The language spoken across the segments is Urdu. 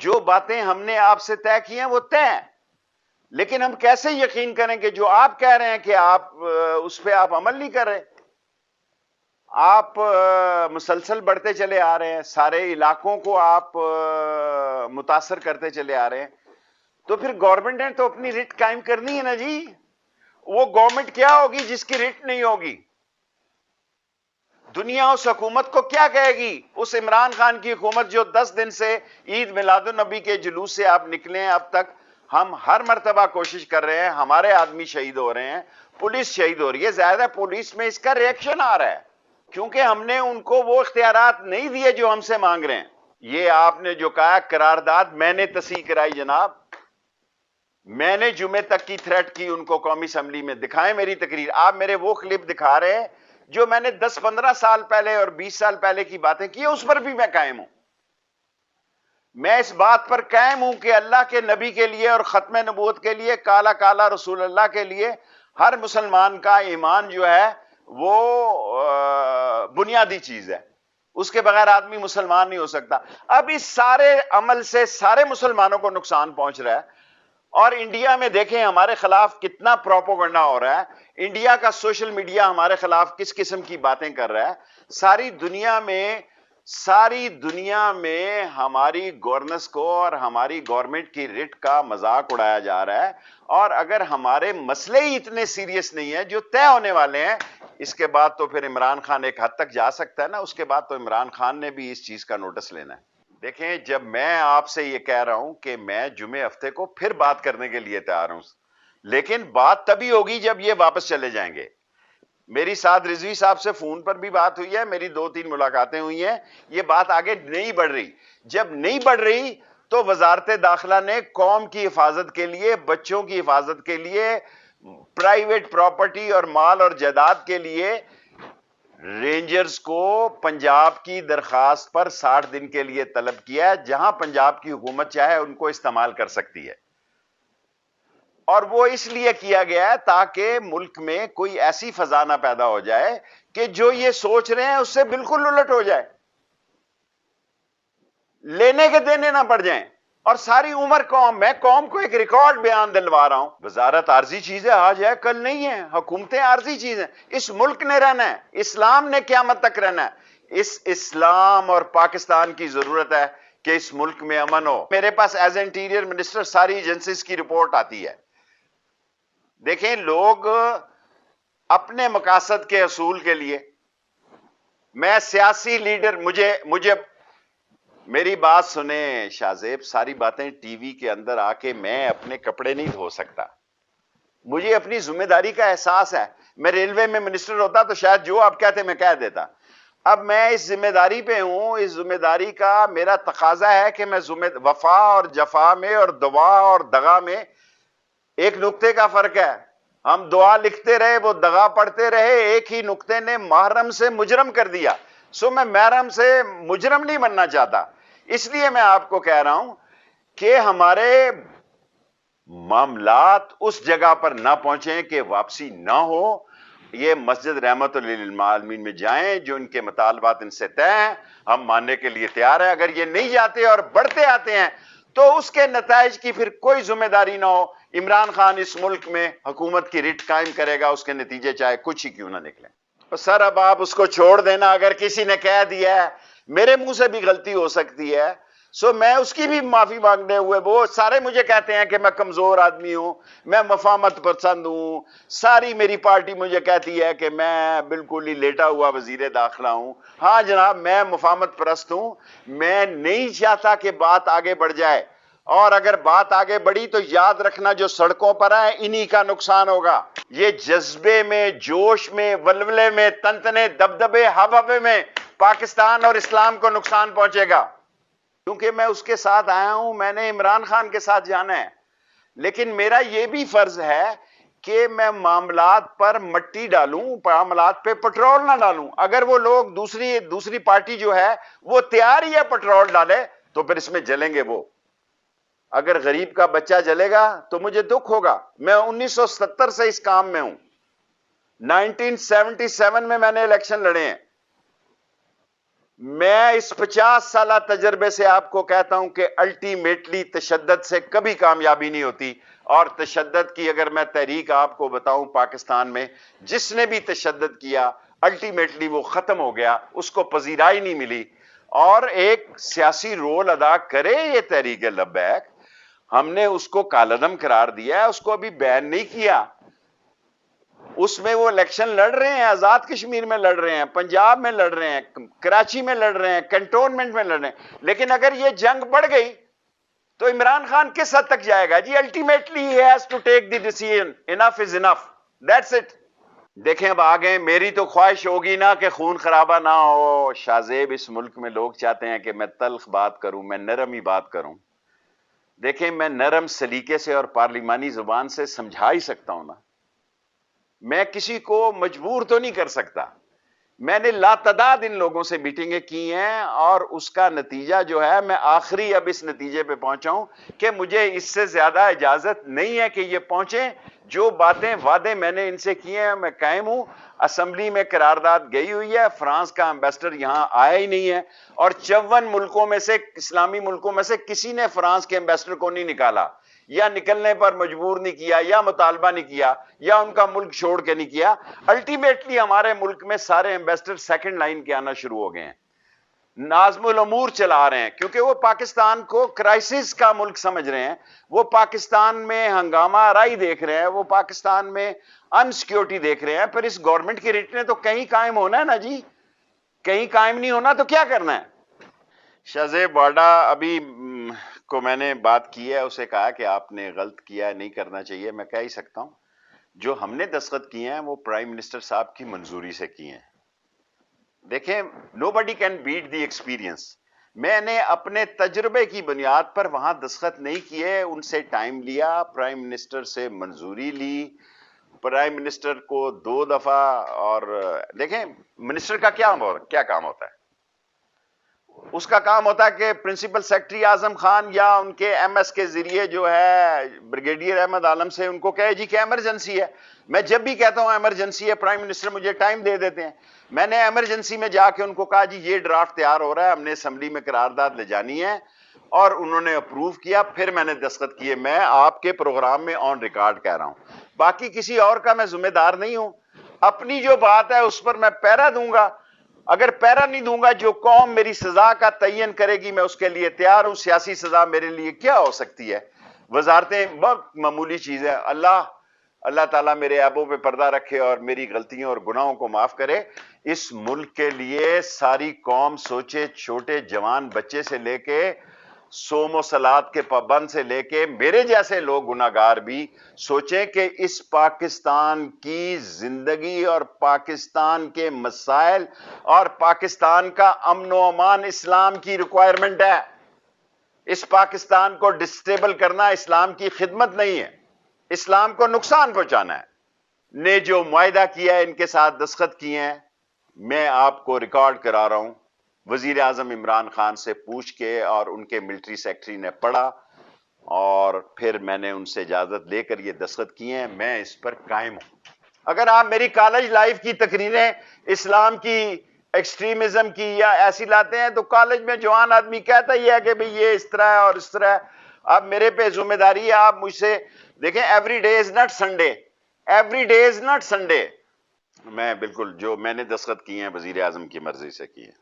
جو باتیں ہم نے آپ سے طے کی ہیں وہ طے ہیں، لیکن ہم کیسے یقین کریں کہ جو آپ کہہ رہے ہیں کہ آپ اس پہ آپ عمل نہیں کر رہے؟ آپ مسلسل بڑھتے چلے آ رہے ہیں، سارے علاقوں کو آپ متاثر کرتے چلے آ رہے ہیں، تو پھر گورنمنٹ نے تو اپنی رٹ قائم کرنی ہے نا جی۔ وہ گورنمنٹ کیا ہوگی جس کی رٹ نہیں ہوگی؟ دنیا اس حکومت کو کیا کہے گی؟ اس عمران خان کی حکومت جو 10 دن سے عید میلاد النبی کے جلوس سے آپ نکلے ہیں، اب تک ہم ہر مرتبہ کوشش کر رہے ہیں، ہمارے آدمی شہید ہو رہے ہیں، پولیس شہید ہو رہی ہے، زیادہ پولیس میں اس کا ریئیکشن آ رہا ہے کیونکہ ہم نے ان کو وہ اختیارات نہیں دیے جو ہم سے مانگ رہے ہیں۔ یہ آپ نے جو کہا قرارداد میں نے تصحیح کرائی جناب، میں نے جمعے تک کی تھریٹ کی ان کو قومی اسمبلی میں، دکھائیں میری تقریر۔ آپ میرے وہ کلپ دکھا رہے ہیں جو میں نے 10-15 سال پہلے اور 20 سال پہلے کی باتیں کی، اس پر بھی میں قائم ہوں۔ میں اس بات پر قائم ہوں کہ اللہ کے نبی کے لیے اور ختم نبوت کے لیے، کالا کالا رسول اللہ کے لیے ہر مسلمان کا ایمان جو ہے وہ بنیادی چیز ہے، اس کے بغیر آدمی مسلمان نہیں ہو سکتا۔ اب اس سارے عمل سے سارے مسلمانوں کو نقصان پہنچ رہا ہے، اور انڈیا میں دیکھیں ہمارے خلاف کتنا پروپیگنڈا ہو رہا ہے، انڈیا کا سوشل میڈیا ہمارے خلاف کس قسم کی باتیں کر رہا ہے، ساری دنیا میں ہماری گورننس کو اور ہماری گورنمنٹ کی رٹ کا مذاق اڑایا جا رہا ہے۔ اور اگر ہمارے مسئلے ہی اتنے سیریس نہیں ہیں جو طے ہونے والے ہیں، اس کے بعد تو پھر عمران خان ایک حد تک جا سکتا ہے نا، اس کے بعد تو عمران خان نے بھی اس چیز کا نوٹس لینا ہے۔ دیکھیں، جب میں آپ سے یہ کہہ رہا ہوں کہ میں جمعے ہفتے کو پھر بات کرنے کے لیے تیار ہوں، لیکن بات تبھی ہوگی جب یہ واپس چلے جائیں گے۔ میری ساتھ رضوی صاحب سے فون پر بھی بات ہوئی ہے، میری 2-3 ملاقاتیں ہوئی ہیں، یہ بات آگے نہیں بڑھ رہی۔ جب نہیں بڑھ رہی تو وزارت داخلہ نے قوم کی حفاظت کے لیے، بچوں کی حفاظت کے لیے، پرائیویٹ پراپرٹی اور مال اور جائیداد کے لیے رینجرز کو پنجاب کی درخواست پر 60 دن کے لیے طلب کیا ہے، جہاں پنجاب کی حکومت چاہے ان کو استعمال کر سکتی ہے۔ اور وہ اس لیے کیا گیا ہے تاکہ ملک میں کوئی ایسی فضا نہ پیدا ہو جائے کہ جو یہ سوچ رہے ہیں اس سے بالکل الٹ ہو جائے، لینے کے دینے نہ پڑ جائیں۔ اور ساری عمر میں قوم کو ایک ریکارڈ بیان دلوا رہا ہوں۔ وزارت عارضی چیز ہے، آج ہے کل نہیں ہے، حکومتیں عارضی چیز ہیں۔ اس ملک نے رہنا ہے، اسلام نے قیامت تک رہنا ہے۔ اس اسلام اور پاکستان کی ضرورت ہے کہ اس ملک میں امن ہو۔ میرے پاس ایز انٹیریئر منسٹر ساری ایجنسیز کی رپورٹ آتی ہے۔ دیکھیں، لوگ اپنے مقاصد کے حصول کے لیے، میں سیاسی لیڈر، مجھے میری بات سنیں شاہ زیب، ساری باتیں ٹی وی کے اندر آ کے میں اپنے کپڑے نہیں دھو سکتا، مجھے اپنی ذمہ داری کا احساس ہے۔ میں ریلوے میں منسٹر ہوتا تو شاید جو آپ کہتے میں کہہ دیتا۔ اب میں اس ذمہ داری پہ ہوں، اس ذمہ داری کا میرا تقاضا ہے کہ میں وفا اور جفا میں اور دعا اور دغا میں ایک نقطے کا فرق ہے۔ ہم دعا لکھتے رہے، وہ دغا پڑھتے رہے، ایک ہی نقطے نے محرم سے مجرم کر دیا۔ سو میں محرم سے مجرم نہیں بننا چاہتا، اس لیے میں آپ کو کہہ رہا ہوں کہ ہمارے معاملات اس جگہ پر نہ پہنچیں کہ واپسی نہ ہو۔ یہ مسجد رحمت للعالمین میں جائیں، جو ان کے مطالبات ان سے طے ہیں، ہم ماننے کے لیے تیار ہیں۔ اگر یہ نہیں جاتے اور بڑھتے آتے ہیں تو اس کے نتائج کی پھر کوئی ذمہ داری نہ ہو۔ عمران خان اس ملک میں حکومت کی رٹ قائم کرے گا، اس کے نتیجے چاہے کچھ ہی کیوں نہ نکلیں۔ سر اب آپ اس کو چھوڑ دینا، اگر کسی نے کہہ دیا ہے، میرے منہ سے بھی غلطی ہو سکتی ہے، سو میں اس کی بھی معافی مانگنے ہوئے، وہ سارے مجھے کہتے ہیں کہ میں کمزور آدمی ہوں، میں مفاہمت پسند ہوں، ساری میری پارٹی مجھے کہتی ہے کہ میں بالکل ہی لیٹا ہوا وزیر داخلہ ہوں۔ ہاں جناب، میں مفاہمت پرست ہوں، میں نہیں چاہتا کہ بات آگے بڑھ جائے، اور اگر بات آگے بڑھی تو یاد رکھنا جو سڑکوں پر ہیں انہی کا نقصان ہوگا۔ یہ جذبے میں، جوش میں، ولولے میں، تنتنے دبدبے ہوا میں پاکستان اور اسلام کو نقصان پہنچے گا، کیونکہ میں اس کے ساتھ آیا ہوں، میں نے عمران خان کے ساتھ جانا ہے۔ لیکن میرا یہ بھی فرض ہے کہ میں معاملات پر مٹی ڈالوں، معاملات پہ پٹرول نہ ڈالوں۔ اگر وہ لوگ دوسری پارٹی جو ہے وہ تیار ہی ہے پٹرول ڈالے تو پھر اس میں جلیں گے وہ۔ اگر غریب کا بچہ جلے گا تو مجھے دکھ ہوگا۔ میں 1970 سے اس کام میں ہوں، 1977 میں نے الیکشن لڑے ہیں، میں اس 50 سالہ تجربے سے آپ کو کہتا ہوں کہ الٹیمیٹلی تشدد سے کبھی کامیابی نہیں ہوتی، اور تشدد کی اگر میں تحریک آپ کو بتاؤں پاکستان میں جس نے بھی تشدد کیا الٹیمیٹلی وہ ختم ہو گیا، اس کو پذیرائی نہیں ملی، اور ایک سیاسی رول ادا کرے یہ تحریک لبیک، ہم نے اس کو کالعدم قرار دیا ہے، اس کو ابھی بین نہیں کیا، اس میں وہ الیکشن لڑ رہے ہیں، آزاد کشمیر میں لڑ رہے ہیں، پنجاب میں لڑ رہے ہیں، کراچی میں لڑ رہے ہیں، کنٹونمنٹ میں لڑ رہے ہیں، لیکن اگر یہ جنگ بڑھ گئی تو عمران خان کس حد تک جائے گا جی؟ Ultimately he has to take the decision, enough is enough, that's it۔ دیکھیں اب آگے میری تو خواہش ہوگی نا کہ خون خرابہ نہ ہو شاہ زیب، اس ملک میں لوگ چاہتے ہیں کہ میں تلخ بات کروں، میں نرم ہی بات کروں۔ دیکھیں میں نرم سلیقے سے اور پارلیمانی زبان سے سمجھا ہی سکتا ہوں نا، میں کسی کو مجبور تو نہیں کر سکتا۔ میں نے لاتعداد ان لوگوں سے میٹنگیں کی ہیں، اور اس کا نتیجہ جو ہے، میں آخری اب اس نتیجے پہ پہنچا ہوں کہ مجھے اس سے زیادہ اجازت نہیں ہے کہ یہ پہنچیں۔ جو باتیں وعدے میں نے ان سے کیے ہیں میں قائم ہوں۔ اسمبلی میں قرارداد گئی ہوئی ہے، فرانس کا امبیسڈر یہاں آیا ہی نہیں ہے، اور 54 ملکوں میں سے، اسلامی ملکوں میں سے کسی نے فرانس کے امبیسڈر کو نہیں نکالا، یا نکلنے پر مجبور نہیں کیا، یا مطالبہ نہیں کیا، یا ان کا ملک چھوڑ کے نہیں کیا۔ الٹیمیٹلی ہمارے ملک میں سارے امبیسڈر سیکنڈ لائن کے آنا شروع ہو گئے ہیں، نازم الامور چلا رہے ہیں، کیونکہ وہ پاکستان کو کرائسس کا ملک سمجھ رہے ہیں، وہ پاکستان میں ہنگامہ آرائی دیکھ رہے ہیں، وہ پاکستان میں انسیکیورٹی دیکھ رہے ہیں۔ پھر اس گورنمنٹ کی ریٹ نے تو کہیں قائم ہونا ہے نا جی، کہیں قائم نہیں ہونا تو کیا کرنا ہے؟ شاہ زیب واڈا ابھی کو میں نے بات کی ہے، اسے کہا کہ آپ نے غلط کیا ہے، نہیں کرنا چاہیے۔ میں کہہ ہی سکتا ہوں جو ہم نے دستخط کیے ہیں وہ پرائم منسٹر صاحب کی منظوری سے کیے ہیں۔ دیکھیں نو بڈی کین بیٹ دی ایکسپیرینس، میں نے اپنے تجربے کی بنیاد پر وہاں دستخط نہیں کیے، ان سے ٹائم لیا، پرائم منسٹر سے منظوری لی، پرائم منسٹر کو 2 دفعہ، اور دیکھیں منسٹر کا کیا کام ہوتا ہے؟ اس کا کام ہوتا ہے کہ پرنسپل سیکرٹری اعظم خان یا ان کے ایم ایس کے ذریعے جو ہے بریگیڈیئر احمد عالم سے ان کو کہے جی کہ ایمرجنسی ہے۔ میں جب بھی کہتا ہوں ایمرجنسی ہے، پرائم منسٹر مجھے ٹائم دے دیتے ہیں۔ میں نے ایمرجنسی میں جا کے ان کو کہا جی یہ ڈرافٹ تیار ہو رہا ہے، ہم نے اسمبلی میں قرارداد لے جانی ہے، اور انہوں نے اپروو کیا، پھر میں نے دستخط کیے۔ میں آپ کے پروگرام میں آن ریکارڈ کہہ رہا ہوں، باقی کسی اور کا میں ذمہ دار نہیں ہوں۔ اپنی جو بات ہے اس پر میں پیرا دوں گا، اگر پیرا نہیں دوں گا، جو قوم میری سزا کا تعین کرے گی میں اس کے لیے تیار ہوں۔ سیاسی سزا میرے لیے کیا ہو سکتی ہے؟ وزارتیں بہت معمولی چیز ہے۔ اللہ تعالیٰ میرے عیبوں پہ پردہ رکھے اور میری غلطیوں اور گناہوں کو معاف کرے۔ اس ملک کے لیے ساری قوم سوچے، چھوٹے جوان بچے سے لے کے صوم و صلات کے پابند سے لے کے میرے جیسے لوگ گناہگار بھی سوچیں کہ اس پاکستان کی زندگی اور پاکستان کے مسائل اور پاکستان کا امن و امان اسلام کی ریکوائرمنٹ ہے۔ اس پاکستان کو ڈسٹیبل کرنا اسلام کی خدمت نہیں ہے، اسلام کو نقصان پہنچانا ہے۔ نے جو معاہدہ کیا ہے، ان کے ساتھ دستخط کیے ہیں، میں آپ کو ریکارڈ کرا رہا ہوں، وزیر اعظم عمران خان سے پوچھ کے، اور ان کے ملٹری سیکرٹری نے پڑھا، اور پھر میں نے ان سے اجازت لے کر یہ دستخط کیے ہیں۔ میں اس پر قائم ہوں۔ اگر آپ میری کالج لائف کی تقریریں اسلام کی، ایکسٹریمزم کی یا ایسی لاتے ہیں تو کالج میں جوان آدمی کہتا ہی ہے کہ بھئی یہ اس طرح ہے اور اس طرح ہے۔ اب میرے پہ ذمہ داری ہے، آپ مجھ سے دیکھیں، every day is not Sunday, every day is not Sunday. میں بالکل جو میں نے دستخط کیے ہیں وزیر اعظم کی مرضی سے کیے ہیں،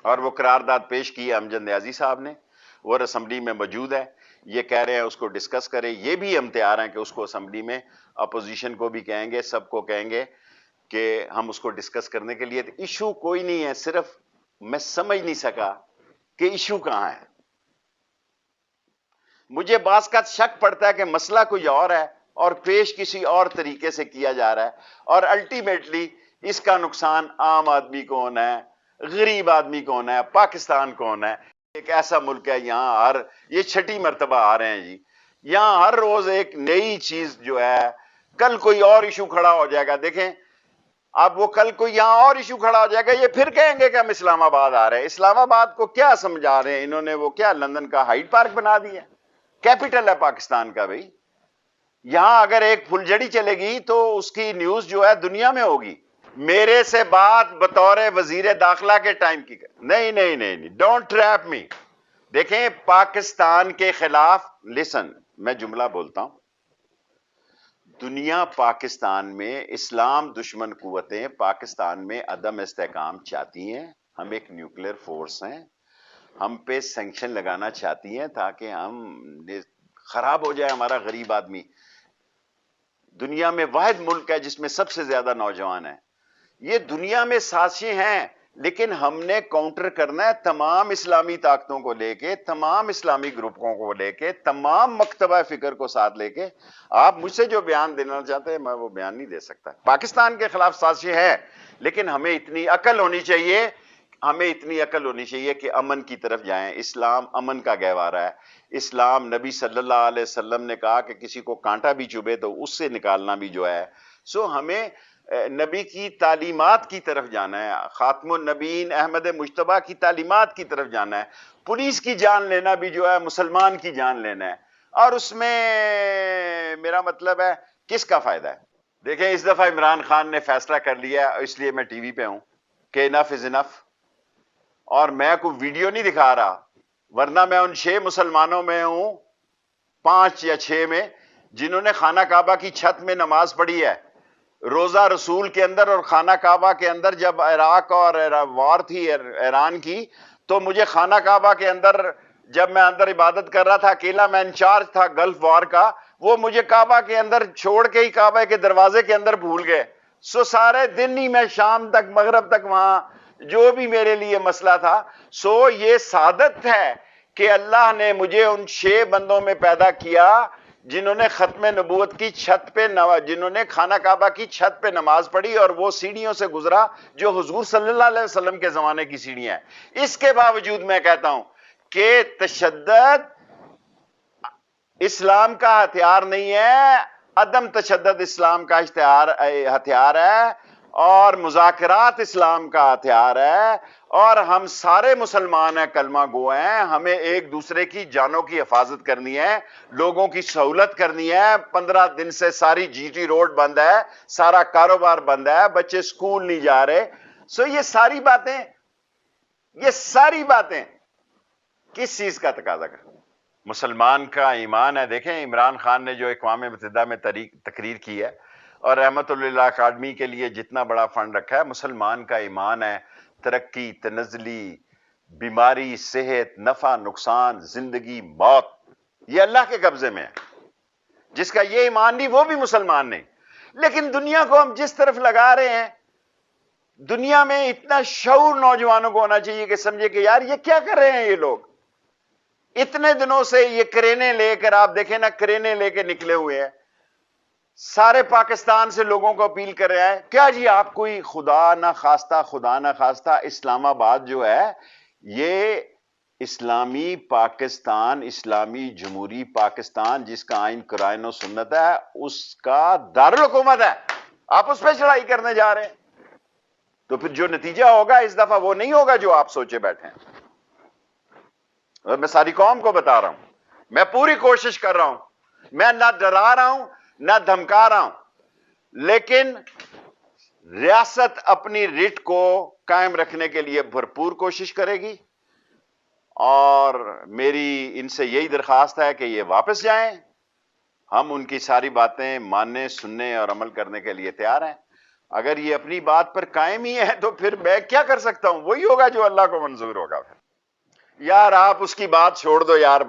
اور وہ قرارداد پیش کی ہے امجد نیازی صاحب نے، وہ اسمبلی میں موجود ہے، یہ کہہ رہے ہیں اس کو ڈسکس کریں۔ یہ بھی ہم تیار ہیں کہ اس کو اسمبلی میں اپوزیشن کو بھی کہیں گے، سب کو کہیں گے کہ ہم اس کو ڈسکس کرنے کے لیے۔ ایشو کوئی نہیں ہے، صرف میں سمجھ نہیں سکا کہ ایشو کہاں ہے۔ مجھے بعض کا شک پڑتا ہے کہ مسئلہ کوئی اور ہے اور پیش کسی اور طریقے سے کیا جا رہا ہے، اور الٹیمیٹلی اس کا نقصان عام آدمی کو ہونا ہے، غریب آدمی کو ہونا ہے، پاکستان کو ہونا ہے۔ ایک ایسا ملک ہے یہاں یہ 6ٹھی مرتبہ آ رہے ہیں جی، یہاں ہر روز ایک نئی چیز جو ہے، کل کوئی اور ایشو کھڑا ہو جائے گا۔ دیکھیں اب وہ کل کوئی یہاں اور ایشو کھڑا ہو جائے گا، یہ پھر کہیں گے کہ ہم اسلام آباد آ رہے ہیں۔ اسلام آباد کو کیا سمجھا رہے ہیں انہوں نے؟ وہ کیا لندن کا ہائیڈ پارک بنا دیا؟ کیپٹل ہے پاکستان کا بھائی، یہاں اگر ایک پھلجڑی چلے گی تو اس کی نیوز جو ہے دنیا میں ہوگی۔ میرے سے بات بطور وزیر داخلہ کے ٹائم کی نہیں نہیں نہیں نہیں، ڈونٹ ٹریپ می. دیکھیں پاکستان کے خلاف، لسن میں جملہ بولتا ہوں، دنیا پاکستان میں اسلام دشمن قوتیں پاکستان میں عدم استحکام چاہتی ہیں. ہم ایک نیوکلیر فورس ہیں، ہم پہ سینکشن لگانا چاہتی ہیں تاکہ ہم خراب ہو جائے ہمارا غریب آدمی. دنیا میں واحد ملک ہے جس میں سب سے زیادہ نوجوان ہیں. یہ دنیا میں سازشیں ہیں، لیکن ہم نے کاؤنٹر کرنا ہے تمام اسلامی طاقتوں کو لے کے، تمام اسلامی گروپوں کو لے کے، تمام مکتبہ فکر کو ساتھ لے کے. آپ مجھ سے جو بیان دینا چاہتے ہیں میں وہ بیان نہیں دے سکتا. پاکستان کے خلاف سازشیں ہیں، لیکن ہمیں اتنی عقل ہونی چاہیے، ہمیں اتنی عقل ہونی چاہیے کہ امن کی طرف جائیں. اسلام امن کا گہوارہ ہے. اسلام، نبی صلی اللہ علیہ وسلم نے کہا کہ کسی کو کانٹا بھی چبھے تو اس سے نکالنا بھی جو ہے. سو ہمیں نبی کی تعلیمات کی طرف جانا ہے، خاتم النبیین احمد مجتبیٰ کی تعلیمات کی طرف جانا ہے. پولیس کی جان لینا بھی جو ہے مسلمان کی جان لینا ہے، اور اس میں میرا مطلب ہے کس کا فائدہ ہے؟ دیکھیں اس دفعہ عمران خان نے فیصلہ کر لیا، اس لیے میں ٹی وی پہ ہوں کہ انف از انف، اور میں کوئی ویڈیو نہیں دکھا رہا، ورنہ میں ان 6 مسلمانوں میں ہوں، 5 یا 6 میں، جنہوں نے خانہ کعبہ کی چھت میں نماز پڑھی ہے. روزہ رسول کے اندر اور خانہ کعبہ کے اندر جب عراق اور وار تھی ایران کی، تو مجھے خانہ کعبہ کے اندر جب میں اندر عبادت کر رہا تھا، اکیلا میں انچارج تھا گلف وار کا، وہ مجھے کعبہ کے اندر چھوڑ کے ہی کعبہ کے دروازے کے اندر بھول گئے. سو سارے دن ہی میں شام تک مغرب تک وہاں جو بھی میرے لیے مسئلہ تھا. سو یہ سعادت ہے کہ اللہ نے مجھے ان 6 بندوں میں پیدا کیا جنہوں نے ختم نبوت کی چھت پہ جنہوں نے خانہ کعبہ کی چھت پہ نماز پڑھی، اور وہ سیڑھیوں سے گزرا جو حضور صلی اللہ علیہ وسلم کے زمانے کی سیڑھیاں ہیں. اس کے باوجود میں کہتا ہوں کہ تشدد اسلام کا ہتھیار نہیں ہے، عدم تشدد اسلام کا ہتھیار ہے، اور مذاکرات اسلام کا ہتھیار ہے. اور ہم سارے مسلمان ہیں، کلمہ گو ہیں، ہمیں ایک دوسرے کی جانوں کی حفاظت کرنی ہے، لوگوں کی سہولت کرنی ہے. 15 دن سے ساری جی ٹی روڈ بند ہے، سارا کاروبار بند ہے، بچے سکول نہیں جا رہے. سو یہ ساری باتیں کس چیز کا تقاضا کر؟ مسلمان کا ایمان ہے. دیکھیں عمران خان نے جو اقوام متحدہ میں تقریر کی ہے اور رحمت اللہ اکیڈمی کے لیے جتنا بڑا فنڈ رکھا ہے، مسلمان کا ایمان ہے ترقی، تنزلی، بیماری، صحت، نفع، نقصان، زندگی، موت، یہ اللہ کے قبضے میں ہے. جس کا یہ ایمان نہیں وہ بھی مسلمان نہیں. لیکن دنیا کو ہم جس طرف لگا رہے ہیں، دنیا میں اتنا شعور نوجوانوں کو ہونا چاہیے کہ سمجھے کہ یار یہ کیا کر رہے ہیں یہ لوگ. اتنے دنوں سے یہ کرینے لے کر، آپ دیکھیں نا، کرینے لے کے نکلے ہوئے ہیں، سارے پاکستان سے لوگوں کو اپیل کر رہے ہیں. کیا جی آپ کوئی خدا نہ خواستہ اسلام آباد جو ہے یہ اسلامی پاکستان، اسلامی جمہوری پاکستان جس کا آئین قرآن و سنت ہے، اس کا دارالحکومت ہے. آپ اس پہ چڑھائی کرنے جا رہے ہیں، تو پھر جو نتیجہ ہوگا اس دفعہ وہ نہیں ہوگا جو آپ سوچے بیٹھے ہیں. اور میں ساری قوم کو بتا رہا ہوں، میں پوری کوشش کر رہا ہوں، میں نہ ڈرا رہا ہوں نہ دھمکا رہا ہوں، لیکن ریاست اپنی رٹ کو قائم رکھنے کے لیے بھرپور کوشش کرے گی. اور میری ان سے یہی درخواست ہے کہ یہ واپس جائیں. ہم ان کی ساری باتیں ماننے، سننے اور عمل کرنے کے لیے تیار ہیں. اگر یہ اپنی بات پر قائم ہی ہے تو پھر میں کیا کر سکتا ہوں؟ وہی ہوگا جو اللہ کو منظور ہوگا. پھر یار آپ اس کی بات چھوڑ دو یار،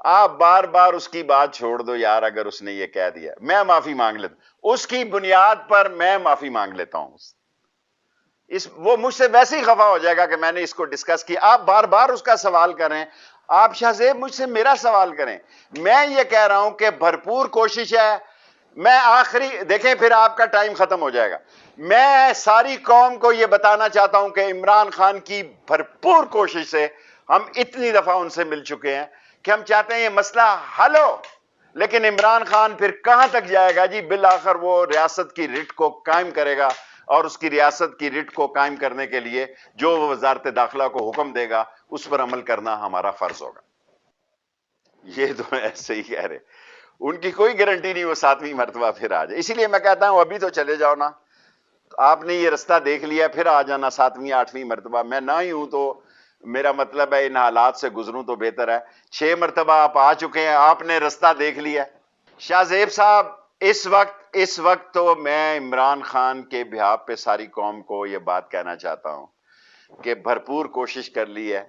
آپ بار بار اس کی بات چھوڑ دو یار. اگر اس نے یہ کہہ دیا میں معافی مانگ لیتا ہوں، اس کی بنیاد پر میں معافی مانگ لیتا ہوں. وہ مجھ سے ویسے ہی خفا ہو جائے گا کہ میں نے اس کو ڈسکس کیا. آپ بار بار اس کا سوال کریں، آپ شاہ زیب مجھ سے میرا سوال کریں. میں یہ کہہ رہا ہوں کہ بھرپور کوشش ہے. میں آخری دیکھیں پھر آپ کا ٹائم ختم ہو جائے گا. میں ساری قوم کو یہ بتانا چاہتا ہوں کہ عمران خان کی بھرپور کوشش سے ہم اتنی دفعہ ان سے مل چکے ہیں کہ ہم چاہتے ہیں یہ مسئلہ حل ہو. لیکن عمران خان پھر کہاں تک جائے گا جی؟ بالآخر وہ ریاست کی رٹ کو قائم کرے گا، اور اس کی ریاست کی رٹ کو قائم کرنے کے لیے جو وزارت داخلہ کو حکم دے گا اس پر عمل کرنا ہمارا فرض ہوگا. یہ تو ایسے ہی کہہ رہے، ان کی کوئی گارنٹی نہیں وہ 7ویں مرتبہ پھر آ جائے. اسی لیے میں کہتا ہوں ابھی تو چلے جاؤ نا. آپ نے یہ رستہ دیکھ لیا پھر آ جانا 7ویں 8ویں مرتبہ، میں نہ ہی ہوں تو میرا مطلب ہے ان حالات سے گزروں تو بہتر ہے. 6 مرتبہ آپ آ چکے ہیں، آپ نے رستہ دیکھ لیا. شاہ زیب صاحب اس وقت تو میں عمران خان کے بہاف پہ ساری قوم کو یہ بات کہنا چاہتا ہوں کہ بھرپور کوشش کر لی ہے.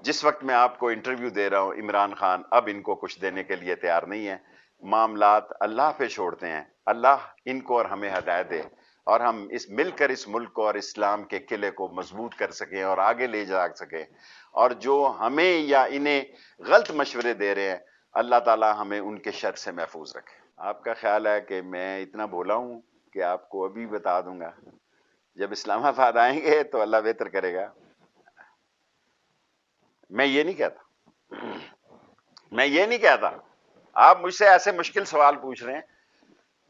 جس وقت میں آپ کو انٹرویو دے رہا ہوں عمران خان اب ان کو کچھ دینے کے لیے تیار نہیں ہے. معاملات اللہ پہ چھوڑتے ہیں، اللہ ان کو اور ہمیں ہدایت دے اور ہم مل کر اس ملک کو اور اسلام کے قلعے کو مضبوط کر سکیں اور آگے لے جا سکیں. اور جو ہمیں یا انہیں غلط مشورے دے رہے ہیں اللہ تعالی ہمیں ان کے شر سے محفوظ رکھے. آپ کا خیال ہے کہ میں اتنا بولا ہوں کہ آپ کو ابھی بتا دوں گا؟ جب اسلام آباد آئیں گے تو اللہ بہتر کرے گا. میں یہ نہیں کہتا آپ مجھ سے ایسے مشکل سوال پوچھ رہے ہیں،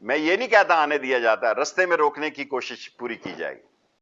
میں یہ نہیں کہتا آنے دیا جاتا، رستے میں روکنے کی کوشش پوری کی جائے گی.